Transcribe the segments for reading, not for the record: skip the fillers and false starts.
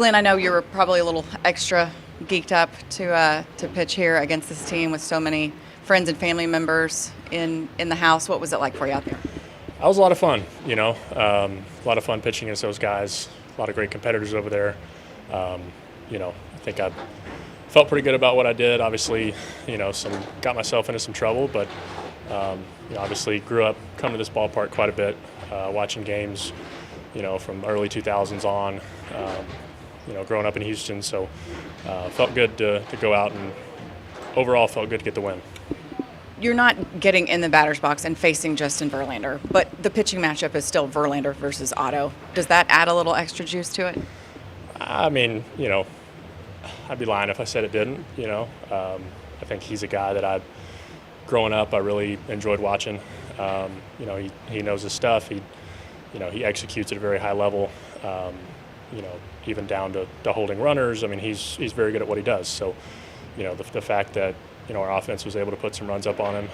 Glenn, I know you were probably a little extra geeked up to pitch here against this team with so many friends and family members in the house. What was it like for you out there? That was a lot of fun, a lot of fun pitching against those guys. A lot of great competitors over there. I think I felt pretty good about what I did. Obviously, got myself into some trouble, but obviously grew up coming to this ballpark quite a bit, watching games, from early 2000s on. Growing up in Houston, so felt good to go out, and overall felt good to get the win. You're not getting in the batter's box and facing Justin Verlander, but the pitching matchup is still Verlander versus Otto. Does that add a little extra juice to it? I mean, I'd be lying if I said it didn't. I think he's a guy that growing up, I really enjoyed watching. He knows his stuff. He executes at a very high level. Even down to holding runners. I mean, he's very good at what he does. So, the fact that our offense was able to put some runs up on him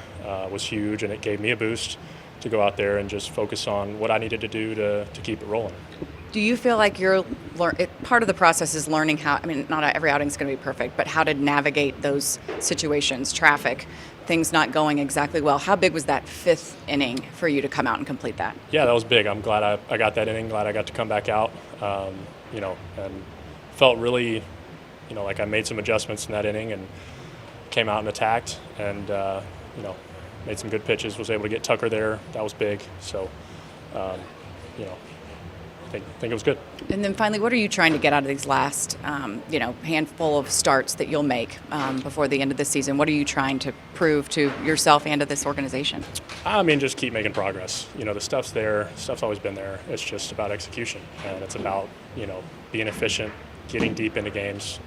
was huge, and it gave me a boost to go out there and just focus on what I needed to do to keep it rolling. Do you feel like part of the process is learning how? I mean, not every outing is going to be perfect, but how to navigate those situations, traffic, things not going exactly well. How big was that fifth inning for you to come out and complete that? Yeah, that was big. I'm glad I got that inning. Glad I got to come back out. And felt really, like I made some adjustments in that inning and came out and attacked, and made some good pitches. Was able to get Tucker there. That was big. So, I think it was good. And then finally, what are you trying to get out of these last, handful of starts that you'll make before the end of the season? What are you trying to prove to yourself and to this organization? I mean, just keep making progress. The stuff's there. Stuff's always been there. It's just about execution, and it's about, being efficient, getting deep into games.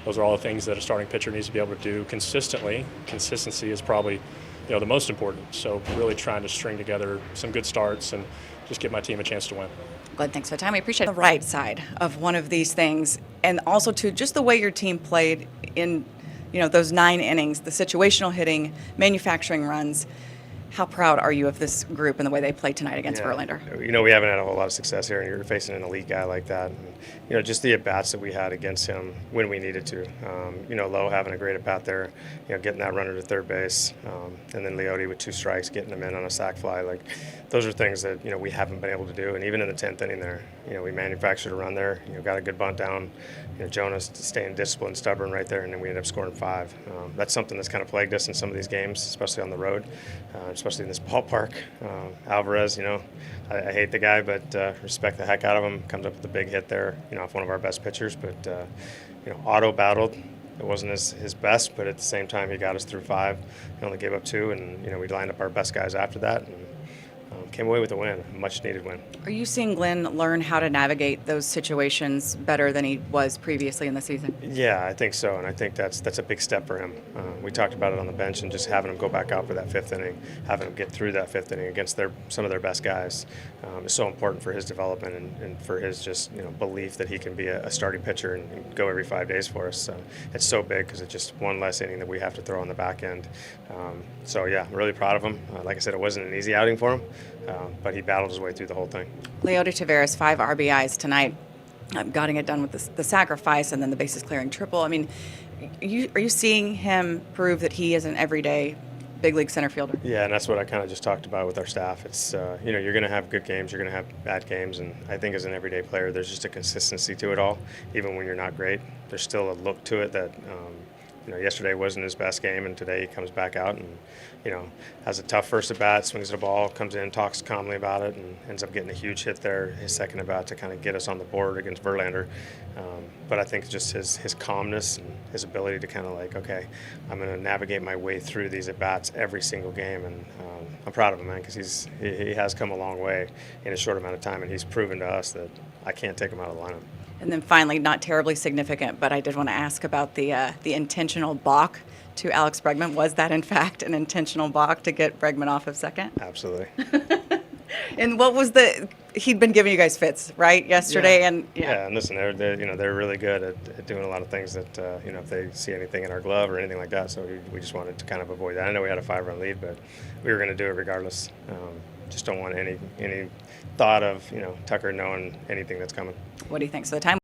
Those are all the things that a starting pitcher needs to be able to do consistently. Consistency is probably, the most important. So really trying to string together some good starts and just give my team a chance to win. Glenn, thanks for the time. I appreciate the right side of one of these things, and also to just the way your team played in, those 9 innings, the situational hitting, manufacturing runs. How proud are you of this group and the way they played tonight against Verlander? We haven't had a whole lot of success here, and you're facing an elite guy like that. And, just the at-bats that we had against him when we needed to. Lowe having a great at-bat there, getting that runner to third base, and then Leody with 2 strikes, getting him in on a sac fly. Like, those are things that, we haven't been able to do. And even in the 10th inning there, we manufactured a run there, got a good bunt down. Jonas staying disciplined, stubborn right there, and then we ended up scoring 5. That's something that's kind of plagued us in some of these games, especially on the road. Especially in this ballpark. Alvarez, I hate the guy, but respect the heck out of him. Comes up with a big hit there, off one of our best pitchers. But, Otto battled. It wasn't his best, but at the same time, he got us through 5. He only gave up 2, and, we lined up our best guys after that. And, came away with a win, a much-needed win. Are you seeing Glenn learn how to navigate those situations better than he was previously in the season? Yeah, I think so, and I think that's a big step for him. We talked about it on the bench, and just having him go back out for that 5th inning, having him get through that 5th inning against some of their best guys is so important for his development and for his just belief that he can be a starting pitcher and go every 5 days for us. So it's so big because it's just one less inning that we have to throw on the back end. So yeah, I'm really proud of him. Like I said, it wasn't an easy outing for him. But he battled his way through the whole thing. Leody Tavares, 5 RBIs tonight, getting it done with the sacrifice and then the bases clearing triple. I mean, are you seeing him prove that he is an everyday big league center fielder? Yeah, and that's what I kind of just talked about with our staff. It's, you're going to have good games, you're going to have bad games, and I think as an everyday player, there's just a consistency to it all. Even when you're not great, there's still a look to it that, yesterday wasn't his best game, and today he comes back out and, has a tough first at bat, swings the ball, comes in, talks calmly about it, and ends up getting a huge hit there, his second at bat to kind of get us on the board against Verlander. But I think just his calmness and his ability to kind of like, okay, I'm going to navigate my way through these at bats every single game, and I'm proud of him, man, because he has come a long way in a short amount of time, and he's proven to us that I can't take him out of the lineup. And then finally, not terribly significant, but I did want to ask about the intentional balk to Alex Bregman. Was that, in fact, an intentional balk to get Bregman off of second? Absolutely. And what was he'd been giving you guys fits, right, yesterday? Yeah. And yeah, and listen, they're really good at doing a lot of things that, if they see anything in our glove or anything like that, so we just wanted to kind of avoid that. I know we had a 5-run lead, but we were going to do it regardless. Just don't want any thought of, Tucker knowing anything that's coming. What do you think? So the time